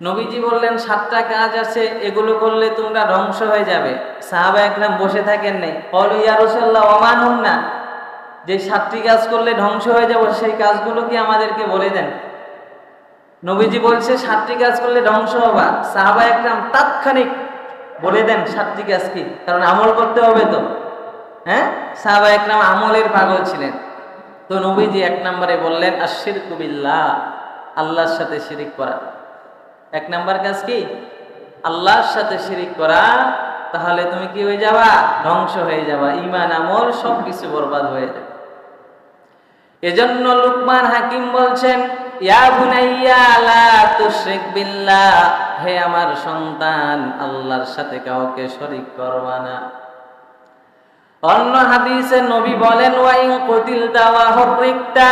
নবীজি বললেন 7টা কাজ আছে, এগুলো করলে তোমরা ধ্বংস হয়ে যাবে। সাহাবা একরাম বসে থাকেন নাই, ক্বালু ইয়া রাসূলুল্লাহ ওয়া মা হুন্না, যে 7টি কাজ করলে ধ্বংস হয়ে যাব সেই কাজগুলো কি আমাদেরকে বলে দেন। নবীজি বলছে 7টি কাজ করলে ধ্বংস হবা, সাহাবা একরাম তাৎক্ষণিক বলে দেন 7টি কাজ কি, কারণ আমল করতে হবে তো। সাহাবা একরাম আমলের পাগল ছিলেন। তো নবীজি 1 নম্বরে বললেন আশশিরকু বিল্লাহ, আল্লাহর সাথে শিরিক করা। 1 নাম্বার কাজ কি? আল্লাহর সাথে শিরিক করা। তাহলে তুমি কি হয়ে যাবা? ধ্বংস হয়ে যাবা, ঈমান আমল সবকিছু বরবাদ হয়ে যাবে। এজন্য লুকমান হাকিম বলছেন, ইয়া বুনাইয়া লা তুশরিক বিল্লাহ, হে আমার সন্তান, আল্লাহর সাথে কাউকে শরীক করবা না। অন্য হাদিসে নবী বলেন, ওয়া ইন কুতিলতা ওয়া হুররিকতা,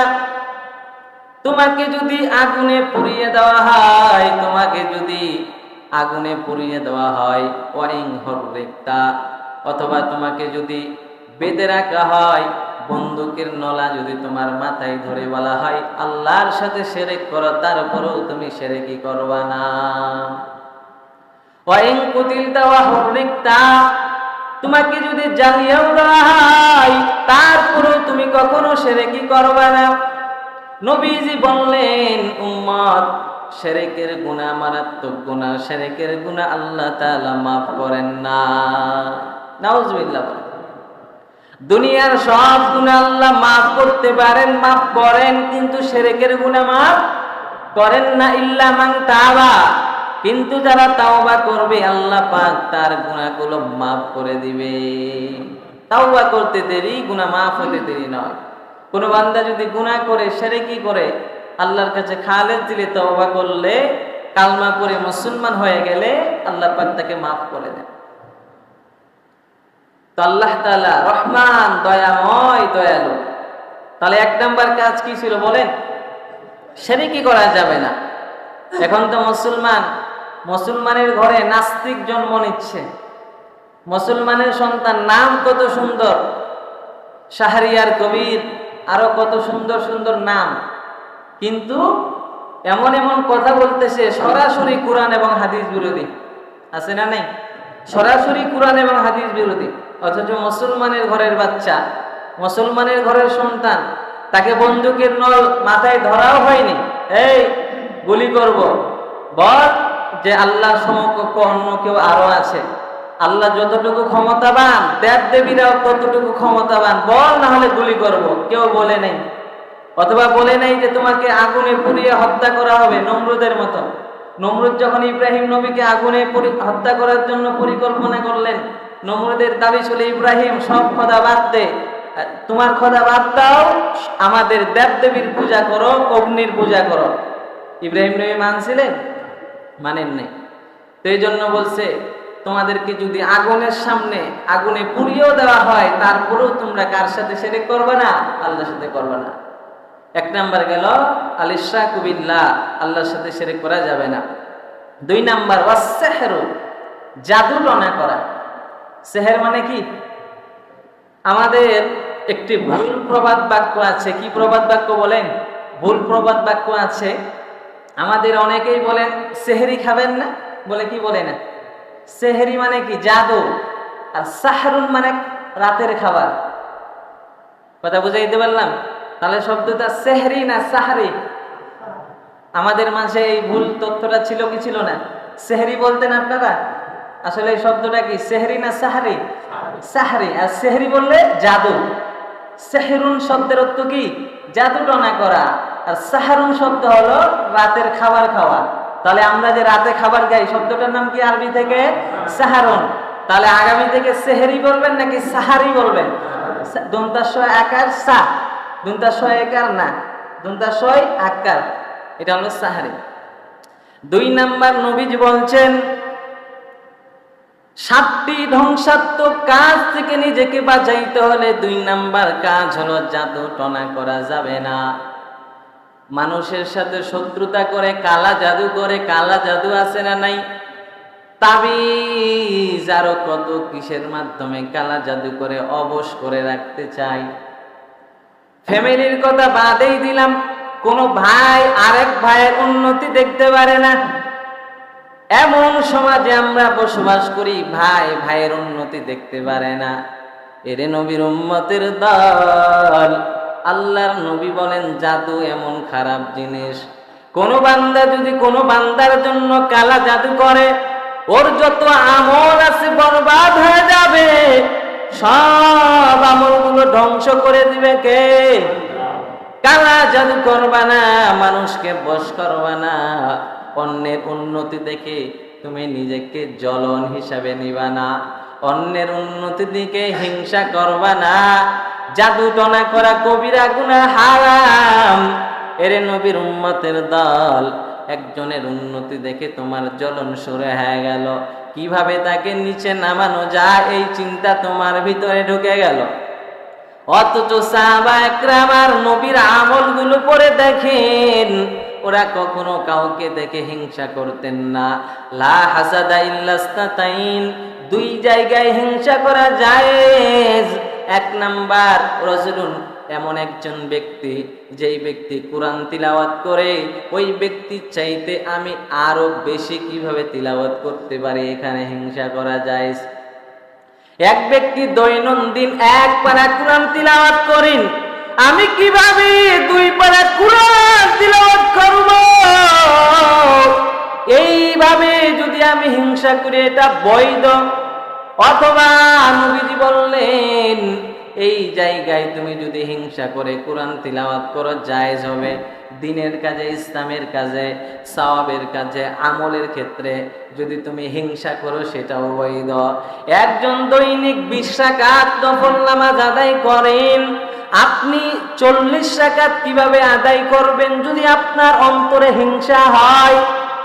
তোমাকে যদি আগুনে পুড়িয়ে দেওয়া হয়, তোমাকে যদি আগুনে পুড়িয়ে দেওয়া হয়, ওয়া ইন হুররিকতা, অথবা তোমাকে যদি বেঁধে রাখা হয়, বন্দুকের নলা যদি তোমার মাথায় ধরে বলা হয় আল্লাহর সাথে শিরক করো, তারপরেও তুমি শিরকি করবা না। ওয়া ইন কুতিলতা ওয়া হুররিকতা, তোমাকে যদি জ্বালিয়েও দেওয়া হয়, তারপরেও তুমি কখনো শিরকি করবা না। নবীজি বললেন, উম্মত, শিরকের গুনাহ মারাত্মক গুনাহ, শিরকের গুনাহ আল্লাহ তাআলা মাফ করেন না। নাউজুবিল্লাহ। দুনিয়ার সব গুনাহ আল্লাহ মাফ করতে পারেন, মাফ করেন, কিন্তু শিরকের গুনাহ মাফ করেন না। ইল্লা মান তাওবা, কিন্তু যারা তাওবা করবে আল্লাহ পাক তার গুনাহগুলো মাফ করে দিবে। তাওবা করতে দেরি, গুনাহ মাফ হতে দেরি নয়। কোন বান্দা যদি গুনাহ করে, শিরকি করে, আল্লাহর কাছে খালেস দিলে, তওবা করলে, কালমা পড়ে মুসলমান হয়ে গেলে আল্লাহ পাক তাকে মাফ করে দেন। তো আল্লাহ তাআলা রহমান, দয়াময়, দয়ালু। তাহলে 1 নাম্বার কাজ কি ছিল বলেন? শিরকি করা যাবে না। এখন তো মুসলমানের ঘরে নাস্তিক জন্ম নিচ্ছে। মুসলমানের সন্তান, নাম কত সুন্দর, শাহরিয়ার, কবির, আরো কত সুন্দর সুন্দর নাম, কিন্তু এমন এমন কথা বলতেছে সরাসরি কোরআন এবং হাদিস বিরোধী। আছে না নাই? সরাসরি কোরআন এবং হাদিস বিরোধী। অথচ মুসলমানের ঘরের বাচ্চা, মুসলমানের ঘরের সন্তান, তাকে বন্দুকের নল মাথায় ধরাও হয়নি, এই গুলি করব, বল যে আল্লাহ সমকক্ষ অন্য কেউ আরো আছে, আল্লাহ যতটুকু ক্ষমতাবান, দেব দেবীরাও ততটুকু ক্ষমতাবান, বল, না হলে গুলি করব। কেউ বলে নাই। অথবা বলে নাই যে তোমাকে আগুনে পুড়িয়ে হত্যা করা হবে, নমরুদের মতো। নমরুদ যখন ইব্রাহিম নবীকে আগুনে হত্যা করার জন্য পরিকল্পনা করলেন, নমরুদের দাবি ছিল, ইব্রাহিম সব খোদা বাদ দে, তোমার খোদা বাদ দাও, আমাদের দেব দেবীর পূজা করো, অগ্নির পূজা করো। ইব্রাহিম নবী মানছিলেন? মানেন নাই। তো এই জন্য বলছে, তোমাদেরকে যদি আগুনের সামনে আগুনে পুড়িয়েও দেওয়া হয়, তারপরেও তোমরা কার সাথে শিরক করবে না? আল্লাহর সাথে করবে না। 1 নাম্বার গেল আল ইশরাকু বিল্লাহ, আল্লাহর সাথে শিরক করা যাবে না। 2 নাম্বার ওয়াস-সিহরু, জাদু টনা করা। সিহর মানে কি? আমাদের একটি ভুল প্রবাদ বাক্য আছে। কি প্রবাদ বাক্য বলেন? ভুল প্রবাদ বাক্য আছে। আমাদের অনেকেই বলেন সেহরি খাবেন না, বলে কি বলে না? সেহরি মানে কি? জাদু। আর সাহরুন মানে রাতের খাবার। কথা বুঝাইতে পারলাম? তাহলে শব্দটা সেহরি না সাহরি? আমাদের মাঝে এই ভুল তথ্যটা ছিল কি ছিল না? সেহরি বলতেন আপনারা, আসলে এই শব্দটা কি সেহরি না সাহরি? সাহরি। আর সেহরি বললে জাদু। সেহরুন শব্দের অর্থ কি? জাদু টনা করা। আর সাহরুন শব্দ হলো রাতের খাবার খাওয়া। তাহলে আমরা যে রাতে খাবার খাই, শব্দটার নাম কি আরবি থেকে? সাহারুন। তাহলে আগামী থেকে সেহরি বলবেন নাকি সাহারি বলবেন? দন্তাশয় আকার সা, দন্তাশয় আকার না, দন্তাশয় আকার, এটা হলো সাহারি। 2 নাম্বার নবীজি বলছেন, 7টি ধ্বংসাত্মক কাজ থেকে নিজেকে বাঁচাইতে হলে 2 নাম্বার কাজ হলো জাদু টনা করা যাবে না। মানুষের সাথে শত্রুতা করে, কালা জাদু করে, কালা জাদু আছে না নাই? তাবিজ আরো কত কিসের মাধ্যমে কালা জাদু করে অবশ করে রাখতে চাই। ফ্যামিলির কথা বাদেই দিলাম, কোন ভাই আরেক ভাইয়ের উন্নতি দেখতে পারে না। এমন সমাজে আমরা বসবাস করি, ভাই ভাইয়ের উন্নতি দেখতে পারে না। এরে নবীর উম্মতের দল, আল্লাহর নবী বলেন জাদু এমন খারাপ জিনিস, কোন বান্দা যদি কোনো বান্দার জন্য কালা জাদু করে, ওর যত আমল আছে বরবাদ হয়ে যাবে, সব আমলগুলো ধ্বংস করে দিবে কে? কালা জাদু করবা না, মানুষকে বশ করবা না, অন্যের উন্নতি দেখে তুমি নিজেকে জ্বলন হিসাবে নিবা না, অন্যের উন্নতি দিকে হিংসা করবা না। জাদু টনা করা কবিরা গুনাহ, হারাম। এরে নবীর উম্মতের দল, একজনের উন্নতি দেখে তোমার জ্বলন শুরু হয়ে গেল, কিভাবে তাকে নিচে নামানো যায় এই চিন্তা তোমার ভিতরে ঢুকে গেল। অথচ সাহাবা একরাম আর নবীর আমলগুলো পড়ে দেখেন, ওরা কখনো কাউকে দেখে হিংসা করতেন না। লা হাসাদা ইল্লাস্তাতাইন, দুই জায়গায় হিংসা করা জায়েজ। এক নাম্বার, রাজুলুন, এমন একজন ব্যক্তি, যেই ব্যক্তি কোরআন তিলাওয়াত করে, ওই ব্যক্তির চাইতে আমি আরো বেশি কিভাবে তিলাওয়াত করতে পারি, এখানে হিংসা করা জায়েজ। এক ব্যক্তি দৈনন্দিন এক পারা কোরআন তিলাওয়াত করেন, আমি কিভাবে 2 পারা কোরআন তিলাওয়াত করব, এইভাবে যদি আমি হিংসা করি এটা বৈধ। অথবা নবীজি বললেন, এই জায়গায় তুমি যদি হিংসা করে কোরআন তিলাওয়াত করো জায়েজ হবে। দিনের কাজে, ইসলামের কাজে, সওয়াবের কাজে, আমলের ক্ষেত্রে যদি তুমি হিংসা করো সেটাও বৈধ। একজন দৈনিক 20 রাকাত নফল নামাজ আদায় করেন, আপনি 40 রাকাত কিভাবে আদায় করবেন যদি আপনার অন্তরে হিংসা হয়?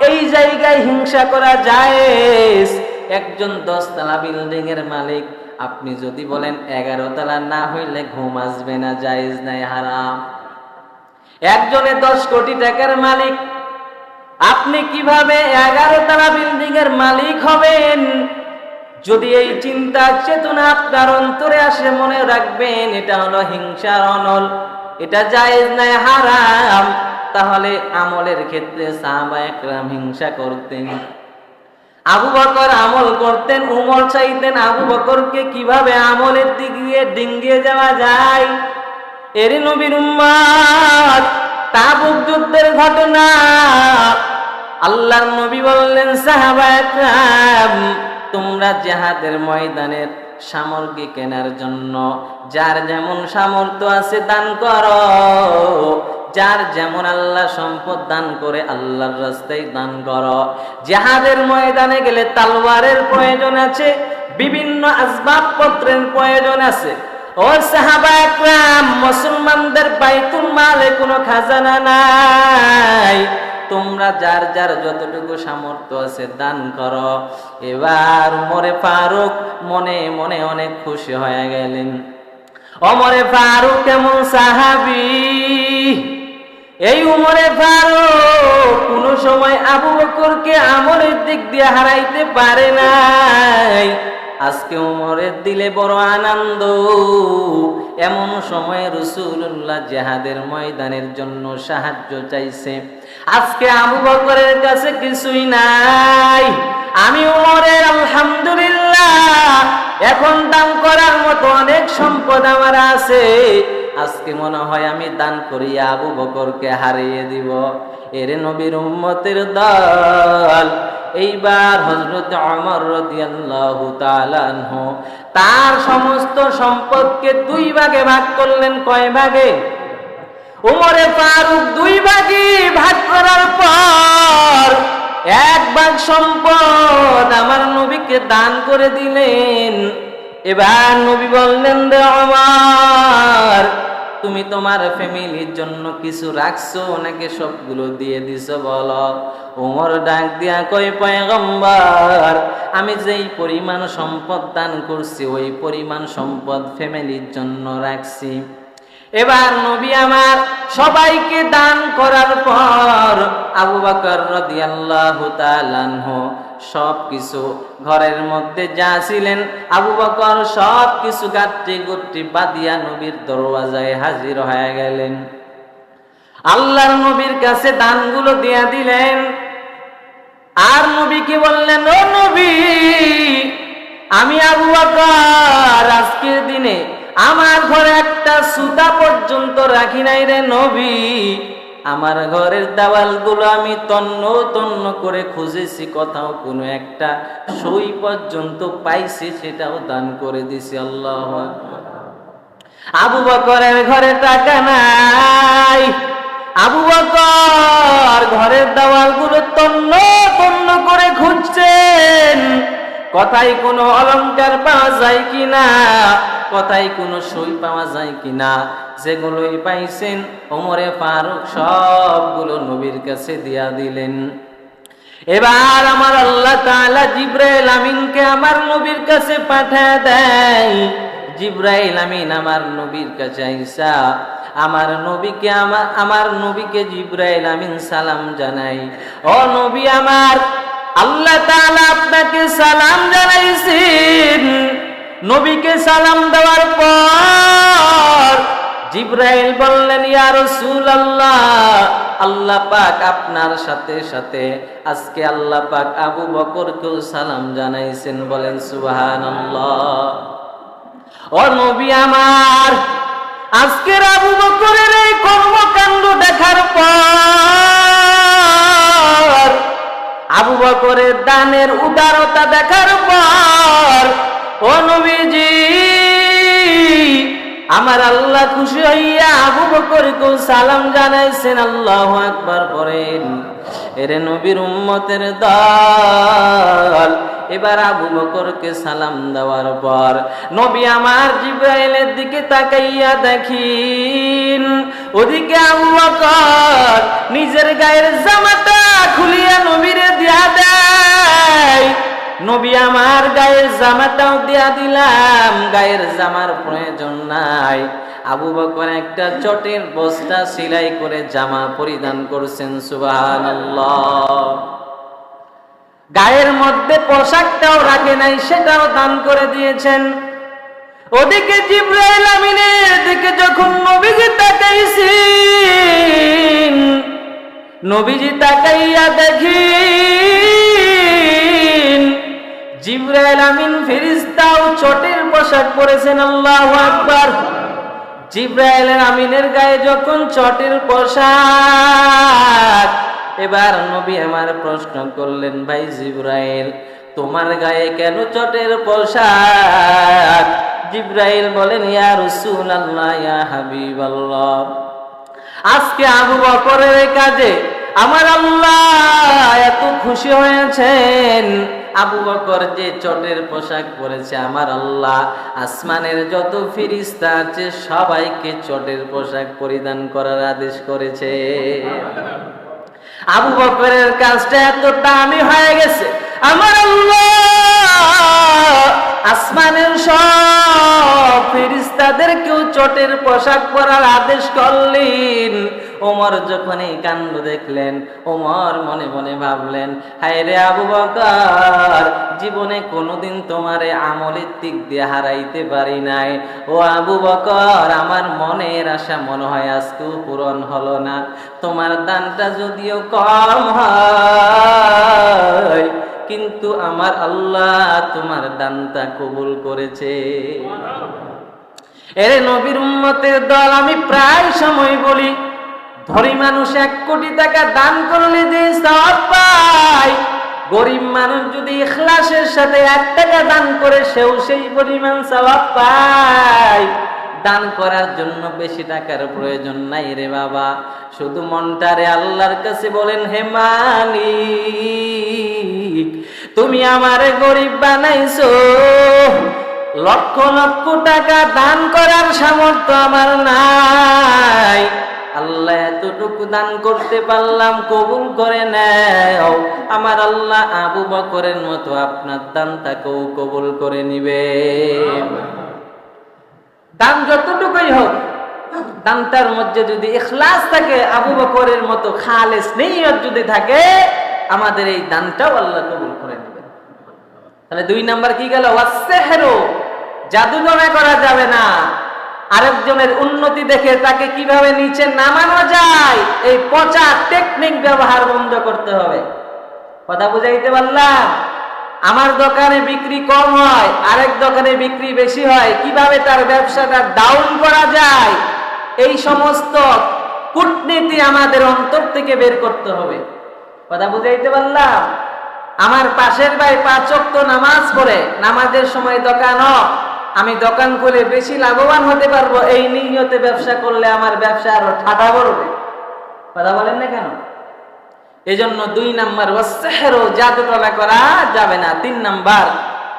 এই জায়গায় হিংসা করা জায়েজ। একজন 10 তলা বিল্ডিং এর মালিক, আপনি যদি বলেন 11 তলা না হইলে ঘুম আসবে না, জায়েজ নাই, হারাম। একজনে 10 কোটি টাকার মালিক, আপনি কিভাবে 11 তলা বিল্ডিং এর মালিক হবেন? যদি এই চিন্তা চেতনা আপনার অন্তরে আসে, মনে রাখবেন এটা হলো হিংসার অনল, এটা জায়েজ নাই, হারাম। তাহলে আমলের ক্ষেত্রে সাহাবা একরাম হিংসা করতেন। আবু বকর আমল করতেন, উমর চাইতেন আবু বকরকে কিভাবে আমলের দিক দিয়ে ডিঙ্গিয়ে যাওয়া যায়। এর নবীর উম্মত, তাবুক যুদ্ধের ঘটনা, আল্লাহর নবী বললেন সাহাবা একরাম, তোমরা জিহাদের ময়দানের সামগ্রী কেনার জন্য যার যেমন সামর্থ্য আছে দান করো, যার যেমন আল্লাহ সম্পদ দান করে আল্লাহর রাস্তায় দান করো। জিহাদের ময়দানে গেলে তলোয়ারের প্রয়োজন আছে, বিভিন্ন আসবাবপত্রের প্রয়োজন আছে। ও সাহাবা একরাম, মুসলমানদের বাইতুল মালে কোনো খাজানা নাই, তোমরা যার যার যতটুকু সামর্থ্য আছে দান করো। এবার ওমরে ফারুক মনে মনে অনেক খুশি হয়ে গেলেন। ওমরে ফারুক কেমন সাহাবী! এই ওমরে ফারুক কোন সময় আবু বকরকে আমলের দিক দিয়ে হারাইতে পারে নাই। আজকে ওমরের দিলে বড় আনন্দ। এমন সময় রাসূলুল্লাহ জিহাদের ময়দানের জন্য সাহায্য চাইছে। আজকে আবু বকরের কাছে কিছুই নাই, আমি ওমরের আলহামদুলিল্লাহ এখন দান করার মতো অনেক সম্পদ আমার আছে। আজকে মনে হয় আমি দান করিয়া আবু বকরকে হারিয়ে দিব। এর নবীর উম্মতের দল, এইবার হযরত ওমর রাদিয়াল্লাহু তাআলা আনহু তার সমস্ত সম্পদকে 2 ভাগে ভাগ করলেন। কয় ভাগে? ওমরে ফারুক 2 ভাগে ভাগ করার পর 1 ভাগ সম্পদ আমার নবীকে দান করে দিলেন। এবার নবী বললেন, রে ওমর, তুমি তোমার ফ্যামিলির জন্য কিছু রাখছো নাকি সবগুলো দিয়ে দিছো বলো? ওমর ডাক দিয়া কয়, পয়গম্বর, আমি যেই পরিমাণ সম্পদ দান করছি ওই পরিমাণ সম্পদ ফ্যামিলির জন্য রাখছি। এবার নবী আমার সবাইকে দান করার পর আবু বকর রাদিয়াল্লাহু তাআলা আনহু সবকিছু ঘরের মধ্যে যা ছিলেন আবু বকর সবকিছু গাঁটটি গুট্টি বাঁধিয়া নবীর দরওয়াজায় হাজির হয়ে গেলেন। আল্লাহর নবীর কাছে দানগুলো দিয়া দিলেন। আর নবীকে বললেন, ও নবী, আমি আবু বকর আজকের দিনে আমার ঘরে একটা সুতা পর্যন্ত রাখি নাই রে নবী। আমার ঘরের দেওয়ালগুলো আমি তন্ন তন্ন করে খুঁজেছি, কোথাও কোনো একটা সই পর্যন্ত পাইছি, সেটাও দান করে দিছি। আল্লাহু আকবার। আবু বকরের ঘরে টাকা নাই, আবু বকর ঘরের দেওয়ালগুলো তন্ন তন্ন করে খুঁজছেন, কোথায় কোনো অলংকার পাওয়া যায় কিনা, কোথায় কোনো সই পাওয়া যায় কিনা। যেগুলোই পাইছেন ওমরে ফারুক সবগুলো নবীর কাছে দিয়া দিলেন। এবার আমার আল্লাহ তাআলা জিবরাইল আমিনকে আমার নবীর কাছে পাঠিয়ে দেয়। জিবরাইল আমিন আমার নবীর কাছে আইসা আমার নবীকে জিবরাইল আমিন সালাম জানাই, ও নবী আমার, আল্লাহ তাআলা আপনাকে সালাম জানাইছেন। নবীকে সালাম দেওয়ার পর জিবরাইল বললেন, ইয়া রাসূলুল্লাহ, আল্লাহ পাক আপনার সাথে সাথে আজকে আল্লাহ পাক আবু বকরকেও সালাম জানাইছেন। বলেন সুবহানাল্লাহ। ও নবী আমার, আজকের আবু বকরের এই কর্মকাণ্ড দেখার পর, আবু বকরের দানের উদারতা দেখার পর, ও নবীজি, আমার আল্লাহ খুশি হইয়া আবু বকরকে সালাম জানাইছেন। আল্লাহু আকবার পড়েন। এরে নবীর উম্মতের দল, এবার আবু বকরকে সালাম দেওয়ার পর নবী আমার জিবরাইলের দিকে তাকাইয়া দেখিন, ওদিকে আবু বকর নিজের গায়ের জামাটা খুলিয়া নবীরে দিয়া দেয়। নবী আমার গায়ের জামাটাও দিয়া দিলাম, গায়ের জামার প্রয়োজন নাই। আবু বকর একটা চটের বস্তা সেলাই করে জামা পরিধান করছেন। সুবহানাল্লাহ। গায়ের মধ্যে পোশাকটাও রাখে নাই, সেটাও দান করে দিয়েছেন। ওদিকে জিবরাইল আমিনের দিকে যখন নবীজি তাকাইছেন, নবীজি তাকাইয়া দেখেন জিবরাইল আমিন ফেরেশতাও চটের পোশাক পরেছেন। আল্লাহু আকবার। জিবরাইল আমিনের গায়ে যখন চটের পোশাক, এবার নবী আমার প্রশ্ন করলেন, ভাই জিবরাইল, তোমার গায়ে কেন চটের পোশাক? জিবরাইল বলেন, ইয়া রাসূলুল্লাহ, ইয়া হাবিবাল্লাহ, আজকে আবু বকরের কাজে আমার আল্লাহ এত খুশি হয়েছেন। আবু বকর যে চটের পোশাক পরেছে, আমার আল্লাহ আসমানের যত ফেরেশতা আছে সবাইকে চটের পোশাক পরিধান করার আদেশ করেছে। আবু বকরের কাজটা এত দামি হয়ে গেছে, আমার আল্লাহ আসমানের সব ফেরেশতাদেরকেও চটের পোশাক পরার আদেশ করলেন। ওমর যখন এই কাণ্ড দেখলেন, ওমর মনে মনে ভাবলেন, হায় রে আবু বকর, জীবনে কোনোদিন তোমারে আমলের দিক দিয়ে হারাইতে পারি নাই। ও আবু বকর, আমার মনের আশা মনে হয় আজকেও পূরণ হলো না। তোমার দানটা যদিও কম হয়, কিন্তু আমার আল্লাহ তোমার দানটা কবুল করেছে। এরে নবীর উম্মতের দল, আমি প্রায় সময় বলি, ধনী মানুষ 1 কোটি টাকা দান করলে যে সওয়াব পায়, গরিব মানুষ যদি ইখলাসের সাথে 1 টাকা দান করে সেও সেই পরিমাণ সওয়াব পায়। দান করার জন্য বেশি টাকার প্রয়োজন নাই রে বাবা, শুধু মনটারে আল্লাহর কাছে বলেন, হে মালিক, তুমি আমারে গরিব বানাইছো, লক্ষ লক্ষ টাকা দান করার সামর্থ্য আমার নাই, আল্লাহ এতটুকু দান করতে পারলাম, কবুল করে নাও। আমার আল্লাহ আবু বকরের মতো আপনার দানটাকেও কবুল করে নিবে। দান যতটুকুই হোক, দানটার মধ্যে যদি ইখলাস থাকে, আবু বকরের মতো খালেস নিয়ত যদি থাকে, আমাদের এই দানটাও আল্লাহ কবুল করে নেবেন। তাহলে 2 নাম্বার কি গেল? ওয়াসসিহরু, জাদুটনা করা যাবে না। আরেকজনের উন্নতি দেখে তাকে কিভাবে নিচে নামানো যায়, এই পচা টেকনিক ব্যবহার বন্ধ করতে হবে। কথা বুঝাইতে পারলাম? আমার দোকানে বিক্রি কম হয়, আরেক দোকানে বিক্রি বেশি হয়, কিভাবে তার ব্যবসাটা ডাউন করা যায়, এই সমস্ত কূটনীতি আমাদের অন্তর থেকে বের করতে হবে। কথা বুঝাইতে পারলাম? আমার পাশের ভাই 5 ওয়াক্ত নামাজ পড়ে, নামাজের সময় দোকান অফ, আমি দোকান খুলে বেশি লাভবান হতে পারবো, এই নিয়তে ব্যবসা করলে আমার ব্যবসা আরো ঠাডা পড়বে। কথা বলেন না কেন? এজন্য 2 নাম্বার ওয়াসসিহরু, জাদু টনা করা যাবে না। 3 নাম্বার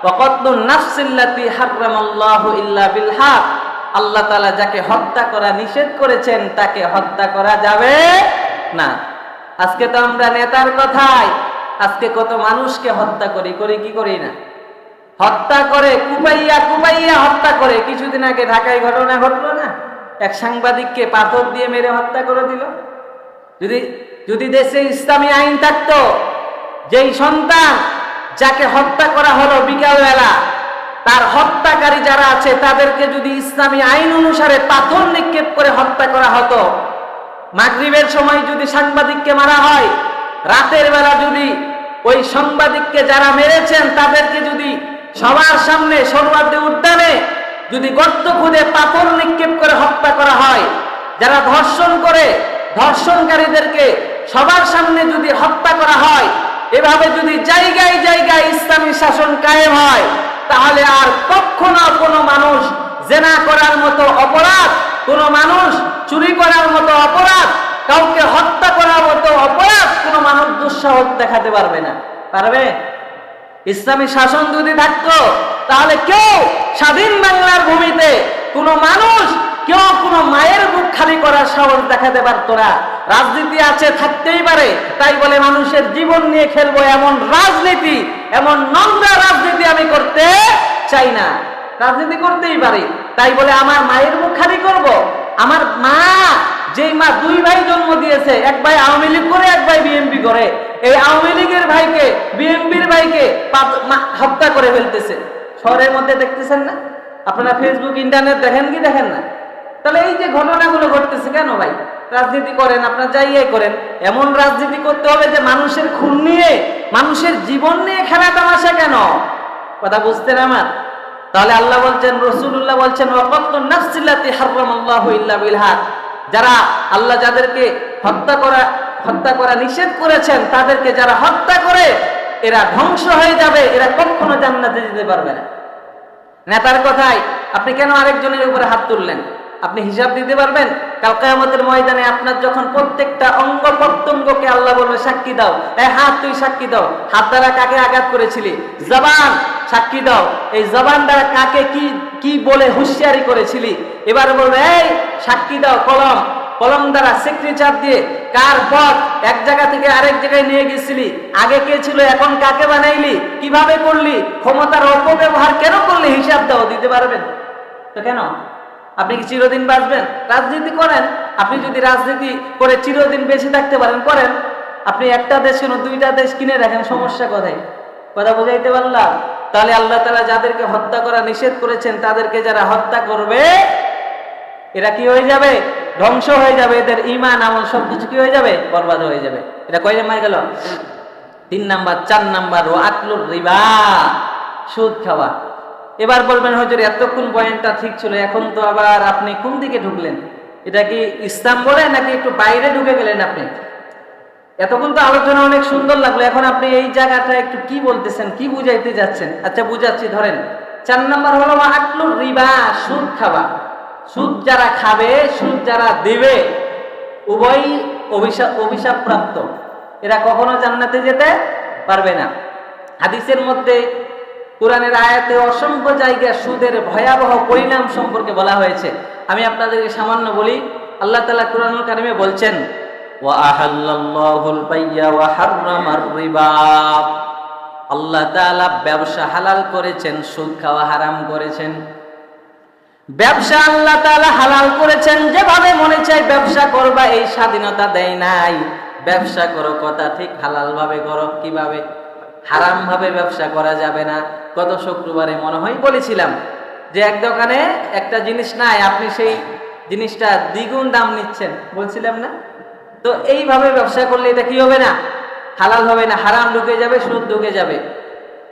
ওয়াকাতুন নাফসিল্লাতি হারামাল্লাহু ইল্লা বিল হক, আল্লাহ তাআলা যাকে হত্যা করা নিষেধ করেছেন তাকে হত্যা করা যাবে না। আজকে তো আমরা নেতার কথায় আজকে কত মানুষকে হত্যা করি কি করি না? হত্যা করে, কুপাইয়া হত্যা করে। কিছুদিন আগে ঢাকায় ঘটনা ঘটলো না, এক সাংবাদিককে পাথর দিয়ে মেরে হত্যা করে দিল। যদি দেশে ইসলামী আইন থাকতো, যেই সন্তান যাকে হত্যা করা হলো বিকালবেলা, তার হত্যাকারী যারা আছে তাদেরকে যদি ইসলামী আইন অনুসারে পাথর নিক্ষেপ করে হত্যা করা হতো, মাগরিবের সময় যদি সাংবাদিককে মারা হয়, রাতের বেলা যদি ওই সাংবাদিককে যারা মেরেছেন তাদেরকে যদি সবার সামনে সোহরাওয়ার্দী উদ্যানে যদি গর্ত খুঁড়ে পাথর নিক্ষেপ করে হত্যা করা হয়, যারা ধর্ষণ করে ধর্ষণকারীদেরকে সবার সামনে যদি হত্যা করা হয়, এভাবে যদি জায়গায় জায়গায় ইসলামী শাসন কায়েম হয়, তাহলে আর কখনো কোনো মানুষ জেনা করার মতো অপরাধ, কোনো মানুষ চুরি করার মতো অপরাধ, কাউকে হত্যা করার মতো অপরাধ কোনো মানুষ দুঃসাহস দেখাতে পারবে না। পারবে? ইসলামী শাসন যদি থাকতো তাহলে কেউ স্বাধীন বাংলার ভূমিতে কোনো মানুষ কেউ কোনো মায়ের বুক খালি করার সাহস দেখাতে পারতো না। রাজনীতি আছে, থাকতেই পারে, তাই বলে মানুষের জীবন নিয়ে খেলবো এমন রাজনীতি, এমন নোংরা রাজনীতি আমি করতে চাই না। রাজনীতি করতেই পারি, তাই বলে আমার মায়ের মুখ খালি করব? আমার মা, যেই মা 2 ভাই জন্ম দিয়েছে, এক ভাই আওয়ামী লীগ করে, এক ভাই বিএনপি করে, এই আওয়ামী লীগের ভাইকে বিএনপির ভাইকে হত্যা করে ফেলতেছে। শহরের মধ্যে দেখতেছেন না আপনারা? ফেসবুক ইন্টারনেট দেখেন কি দেখেন না? তাহলে এই যে ঘটনাগুলো ঘটতেছে কেন ভাই? রাজনীতি করেন, আপনার যাইয়াই করেন, এমন রাজনীতি করতে হবে যে মানুষের খুন নিয়ে, মানুষের জীবন নিয়ে খেলা তামাশা কেন? কথা বুঝতেন আমার? তাহলে আল্লাহ বলছেন, রাসূলুল্লাহ বলছেন, ওয়াকাতুন নাফসিল্লাতি হারামাল্লাহু ইল্লা বিল হক, যারা আল্লাহ যাদেরকে হত্যা করা নিষেধ করেছেন তাদেরকে যারা হত্যা করে এরা ধ্বংস হয়ে যাবে, এরা কখনো জান্নাতে যেতে পারবে না। নেতার কথায় আপনি কেন আরেকজনের উপরে হাত তুললেন? আপনি হিসাব দিতে পারবেন? কাল কিয়ামতের ময়দানে আপনার যখন প্রত্যেকটা অঙ্গ প্রত্যঙ্গকে আল্লাহ বলবে সাক্ষী দাও, এই হাত তুই সাক্ষী দাও, হাত দ্বারা কাকে আঘাত করেছিলি, জবান সাক্ষী দাও, এই জবান দ্বারা কাকে কি বলে হুঁশিয়ারি করেছিলি। এবার বলবে এই সাক্ষী দাও, কলম দ্বারা সিগনেচার দিয়ে কার পথ এক জায়গা থেকে আরেক জায়গায় নিয়ে গেছিলি, আগে কে ছিল, এখন কাকে বানাইলি, কিভাবে করলি, ক্ষমতার অপব্যবহার কেন করলি, হিসাব দাও। দিতে পারবেন তো কেন? আপনি কি চিরদিন বাঁচবেন? রাজনীতি করেন, আপনি যদি রাজনীতি করে চিরদিন বেঁচে থাকতে পারেন করেন। আপনি একটা দেশ কেন 2টা দেশ কিনে রাখেন, সমস্যা কোথায়? কথা বুঝাইতে পারলাম? তাহলে আল্লাহ তাআলা যাদেরকে হত্যা করা নিষেধ করেছেন তাদেরকে যারা হত্যা করবে এরা কি হয়ে যাবে? ধ্বংস হয়ে যাবে, এদের ঈমান আমল সবকিছু কি হয়ে যাবে? বরবাদ হয়ে যাবে। এটা কয় নাম্বার গেল? 3 নাম্বার। 4 নাম্বার ও আকলুর রিবা, সুদ খাওয়া। এবার বলবেন হুজুর এতক্ষণ পয়েন্টটা ঠিক ছিল, এখন তো আবার আপনি কোন দিকে ঢুকলেন? এটা কি ইসলাম বলে নাকি একটু বাইরে ঢুকে গেলেন আপনি? এতক্ষণ তো আলোচনা অনেক সুন্দর লাগলো, এখন আপনি এই জায়গাটা একটু কি বলতেছেন, কি বুঝাইতে যাচ্ছেন? আচ্ছা বুঝাচ্ছি, ধরেন 4 নাম্বার হলো আকলুর রিবা, সুদ খাওয়া। সুদ যারা খাবে, সুদ যারা দিবে, উভয়ই অভিশাপ প্রাপ্ত, এরা কখনো জান্নাতে যেতে পারবে না। হাদিসের মধ্যে, কোরআনের আয়াতে অসংখ্য জায়গায় সুদের ভয়াবহ পরিণাম সম্পর্কে বলা হয়েছে। আমি আপনাদেরকে সামান্য বলি। আল্লাহ তাআলা কোরআনুল কারীমে বলছেন, ওয়া আহাল্লাল্লাহুল বাইয়া ওয়া হাররামার রিবা, আল্লাহ তাআলা ব্যবসা হালাল করেছেন, সুদ খাওয়া হারাম করেছেন। ব্যবসা আল্লাহ তাআলা হালাল করেছেন, যেভাবে মনে চায় ব্যবসা করবা এই স্বাধীনতা দেয় নাই। ব্যবসা করো, কথা ঠিক, হালাল ভাবে করো। কিভাবে? হারাম ভাবে ব্যবসা করা যাবে না। গত শুক্রবারে মনে হয় বলেছিলাম যে এক দোকানে একটা জিনিস নাই, আপনি সেই জিনিসটা দ্বিগুণ দাম নিচ্ছেন, বলছিলাম না? তো এইভাবে ব্যবসা করলে এটা কি হবে না? হালাল হবে না, হারাম ঢুকে যাবে, সুদ ঢুকে যাবে।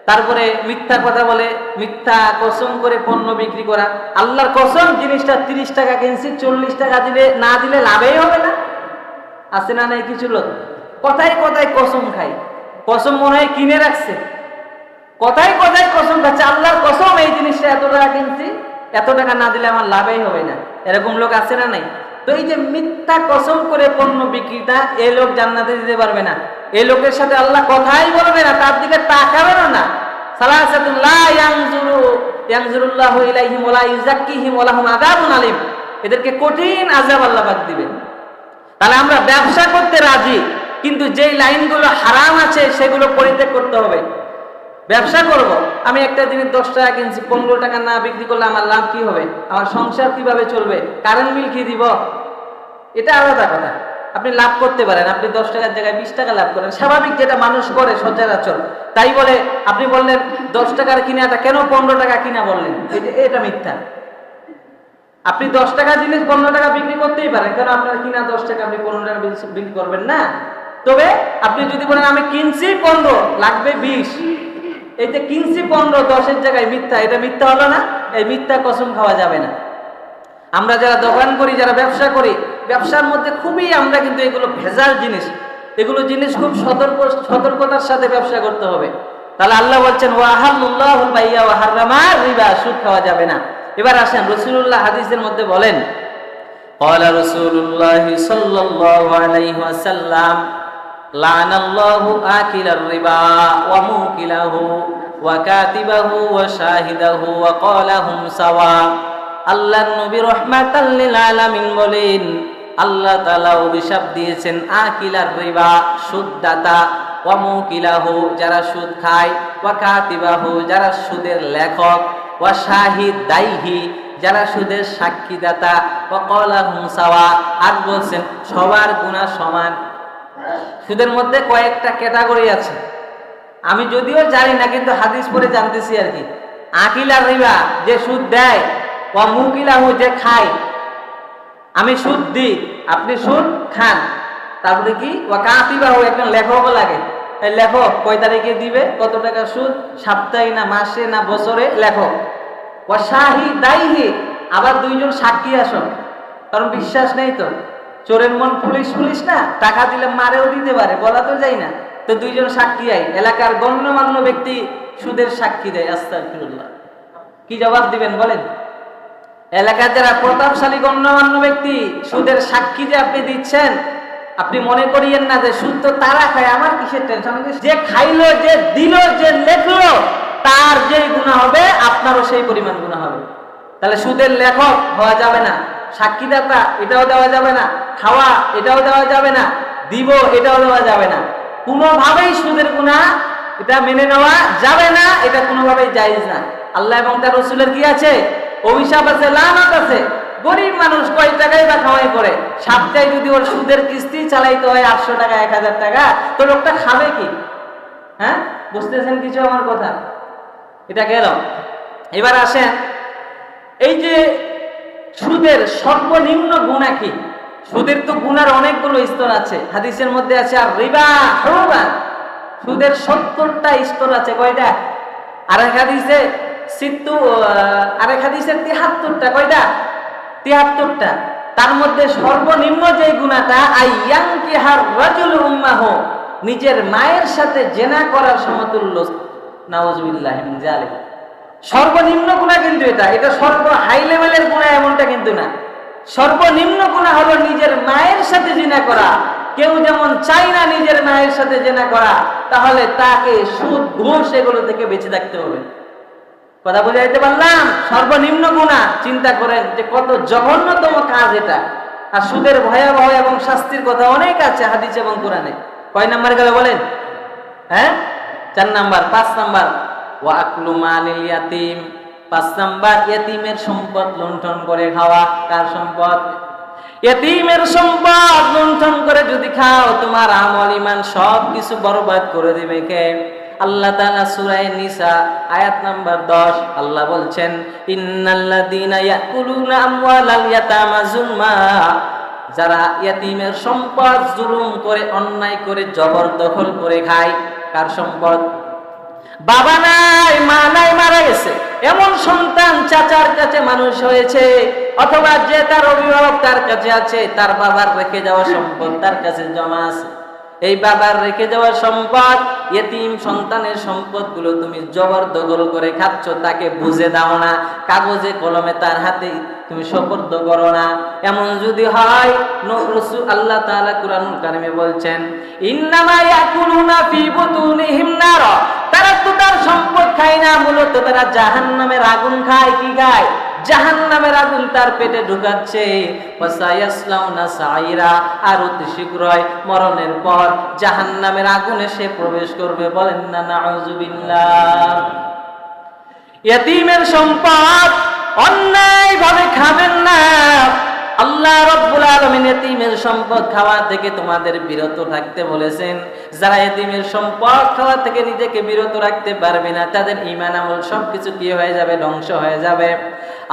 তারপরে মিথ্যা কথা বলে, মিথ্যা কসম করে পণ্য বিক্রি করা। আল্লাহর কসম, জিনিসটা 30 টাকা কিনছি, 40 টাকা দিলে না দিলে লাভই হবে না। আছে না নাই কিছু লোক কথায় কথায় কসম খায়, কসম মনে হয় কিনে রাখছে, কথায় কথায় কসম খাচ্ছে, আল্লাহর কসম এই জিনিসটা এত টাকা কিনছি, এত টাকা না দিলে আমার লাভই হবে না। এরকম লোক আছে না নাই? তো এই যে মিথ্যা কসম করে পণ্য বিক্রিটা, এই লোক জান্নাতে দিতে পারবে না। এই লোকের সাথে আল্লাহ কথাই বলবে না, তার দিকে তাকাবেনও না। সালাসাতুল লা ইয়ানজুরুল্লাহু ইলাইহিম ওয়া লা ইউযাক্কিহিম ওয়া লাহুম আযাবুন আলীম। এদেরকে কঠিন আযাব আল্লাহ পাক দিবেন। তাহলে আমরা ব্যবসা করতে রাজি, কিন্তু যেই লাইনগুলো হারাম আছে সেগুলো পরিত্যাগ করতে হবে। ব্যবসা করব, আমি একটা জিনিস 10 টাকা কিনছি, 15 টাকা না বিক্রি করলে আমার লাভ কি হবে? আমার সংসার কিভাবে চলবে? কারেন্ট বিল কি দিব? এটা আলাদা কথা। আপনি লাভ করতে পারেন, আপনি 10 টাকার জায়গায় 20 টাকা লাভ করেন, স্বাভাবিক, যেটা মানুষ করে সচরাচর। তাই বলে আপনি বললেন 10 টাকার কিনাটা কেন 15 টাকা কিনা বললেন, এটা মিথ্যা। আপনি 10 টাকা জিনিস 15 টাকা বিক্রি করতেই পারেন, কারণ আপনার কিনা 10 টাকা, আপনি 15 টাকা বিক্রি করবেন না। তবে আপনি যদি বলেন আমি কিনছি 15, লাগবে 20, এই যে কিনছি 15, 10-এর জায়গায় মিথ্যা, এটা মিথ্যা হলো না? এই মিথ্যা কসম খাওয়া যাবে না। আমরা যারা দোকান করি, যারা ব্যবসা করি, ব্যবসার মধ্যে খুবই আমরা কিন্তু এগুলো ভেজাল জিনিস, এগুলো জিনিস খুব সতর্কতার সাথে ব্যবসা করতে হবে। তাহলে আল্লাহ বলছেন ওয়া আহাল্লুল্লাহুল বাইয়া ওয়া হাররামা রিবা, সুদ খাওয়া যাবে না। এবার আসেন, রাসূলুল্লাহ হাদিসের মধ্যে বলেন, ক্বালা রাসূলুল্লাহ সাল্লাল্লাহু আলাইহি ওয়াসাল্লাম লানাল্লাহু আকিলার রিবা ওয়া মুকিলাহু ওয়া কাতিবাহু ওয়া শাহিদাহু ওয়া ক্বালাহুম সাওয়া। আল্লাহর নবী রাহমাতাল লিল আলামিন বলেন, আল্লাহ তাআলা অভিশাপ দিয়েছেন আকিলার রিবা, সুদদাতা, ওয়া মুকিলাহু, যারা সুদ খায়, ওয়া কাতিবাহু, যারা সুদের লেখক, ওয়া শাহিদাইহি, যারা সুদের সাক্ষীদাতা, ওয়া ক্বালাহুম সাওয়া, আর বলছেন সবার গুনাহ সমান। সুদের মধ্যে কয়েকটা ক্যাটাগরি আছে, আমি যদিও জানি না, কিন্তু হাদিস পড়ে জানতেছি আর কি। আকিলার রিবা, যে সুদ দেয়, ওয়া মুকিলাহু, যে খায়। আমি সুদ দিই, আপনি সুদ খান। তারপরে কি? ওয়া কাতিবাহু, একজন লেখকও লাগে। এই লেখক কয় তারিখে দিবে, কত টাকা সুদ, সাপ্তাহিক না মাসে না বছরে, লেখক। ওয়া শাহিদাইহি, আবার দুইজন সাক্ষী আসো, কারণ বিশ্বাস নেই তো। চোরের মন পুলিশ না, টাকা দিলে মারেও দিতে পারে, বলা তো যায় না। তো দুইজন সাক্ষী আই, এলাকার গণ্যমান্য ব্যক্তি সুদের সাক্ষী দেয়। আস্তাগফিরুল্লাহ, কি জবাব দিবেন বলেন? এলাকার যারা প্রতাপশালী গণ্যমান্য ব্যক্তি, সুদের সাক্ষী যে আপনি দিচ্ছেন, আপনি মনে করিয়েন না যে সুদ তো তারা খায়, আমার কিসের টেনশন? যে খাইলো, যে দিল, যে লেখলো, তার যেই গুনাহ হবে আপনারও সেই পরিমাণ গুনাহ হবে। তাহলে সুদের লেখক হওয়া যাবে না, সাক্ষীদাতা এটাও দেওয়া যাবে না, খাওয়া এটাও দেওয়া যাবে না, দিব এটাও দেওয়া যাবে না। কোনোভাবেই সুদের গুনাহ এটা মেনে নেওয়া যাবে না, এটা কোনোভাবেই জায়েজ না। আল্লাহ এবং তার রাসূলের কি আছে? অভিশাপ আছে, লানত আছে। গরিব মানুষ কয় টাকাই বা কামাই করে, সপ্তাহে যদি ওর সুদের কিস্তি চালাইতে হয় 800 টাকা 1000 টাকা, তো লোকটা খাবে কি? হ্যাঁ, বুঝতেছেন কিছু আমার কথা? এটা গেল। এবার আসেন, এই যে সুদের সর্বনিম্ন গুনাহ কি? সুদের তো গুনার অনেকগুলো স্তর আছে, হাদিসের মধ্যে আছে আর রিবা হুরুবান, সুদের 70টা স্তর আছে। কয়টা? আরেক হাদিসে 73টা। কয়টা? 73টা। তার মধ্যে সর্বনিম্ন যে গুনাহটা, আইয়ানকিহার রাজুল উম্মাহু, নিজের মায়ের সাথে জেনা করার সমতুল্য। নাউযুবিল্লাহি মিন যালিক। সর্বনিম্ন গুনাহ কিন্তু এটা সর্ব হাই লেভেলের গুনাহ এমনটা কিন্তু না। সর্বনিম্ন গুনাহ হলো নিজের মায়ের সাথে জিনা করা। কেউ যেমন চাই না নিজের মায়ের সাথে জিনা করা, তাহলে তাকে সুদ ঘুষ এগুলো থেকে বেঁচে থাকতে হবে। কথা বুঝাইতে পারলাম? সর্বনিম্ন গুনাহ, চিন্তা করেন যে কত জঘন্যতম কাজ এটা। আর সুদের ভয়াবহ এবং শাস্তির কথা অনেক আছে হাদিস এবং কোরআনে। কয় নাম্বার গেল বলেন? হ্যাঁ, 4 নাম্বার। 5 নাম্বার ওয়া আকলু মালিল ইয়াতিম, 5 নাম্বার ইতিমের সম্পদ লুণ্ঠন করে খাওয়া। কার সম্পদ? ইতিমের সম্পদ লুণ্ঠন করে যদি খাও, তোমার আমল ঈমান সব কিছু বরবাদ করে দিবে কে? আল্লাহ তাআলা সূরা নিসা আয়াত নাম্বার 10 আল্লাহ বলছেন, ইন্নাল্লাযীনা ইয়াকুলুনা আমওয়ালাল ইয়াতামা যুলমা, যারা ইয়াতিমের সম্পদ জুলুম করে, অন্যায় করে, জবরদখল করে খায়। কার সম্পদ? বাবা নাই, মা নাই, মারা গেছে এমন সন্তান চাচার কাছে মানুষ হয়েছে, অথবা যে তার অভিভাবক তার কাছে আছে, তার বাবার রেখে যাওয়া সম্পদ তার কাছে জমা আছে। এই বাবার রেখে যাওয়া সম্পদ, ইয়েতিম সন্তানের সম্পদগুলো তুমি জবরদখল করে খাচ্ছ, তাকে বুঝে দাও না, কাগজে কলমে তার হাতে তুমি সুপর্দ করো না। এমন যদি হয়, রাসূল আল্লাহ তাআলা কুরআনুল কারীমে বলছেন, ইন্নামা ইয়াকুলুনা ফি বুতুনিহিম নার, তারা তো তার সম্পদ খায় না, মূলত তারা জাহান্নামের আগুন খায়। কি খায়? জাহান্নামের আগুন তার পেটে ঢুকাচ্ছে। ওয়াসায়াসলাউনা সাইরা, আর অতি শীঘ্রই মরণের পর জাহান্নামের আগুনে সে প্রবেশ করবে। বলেন না নাউযুবিল্লাহ। ইয়াতীমের সম্পদ অন্যায়ভাবে খাবেন না। আল্লাহ রাব্বুল আলামিন ইয়াতীমের সম্পদ খাওয়া থেকে তোমাদের বিরত থাকতে বলেছেন। যারা ইয়াতীমের সম্পদ খাওয়া থেকে নিজেকে বিরত রাখতে পারবে না, তাদের ঈমান আমল সবকিছু কি হয়ে যাবে? ধ্বংস হয়ে যাবে।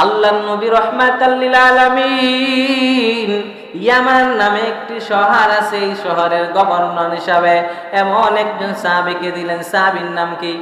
আল্লাহর নবী রাহমাতাল লিল আলামিন ইয়ামান নামে একটি শহর আছে, এই শহরের গভর্নর হিসাবে এমন একজন সাহাবীকে দিলেন। সাহাবীর নাম কি?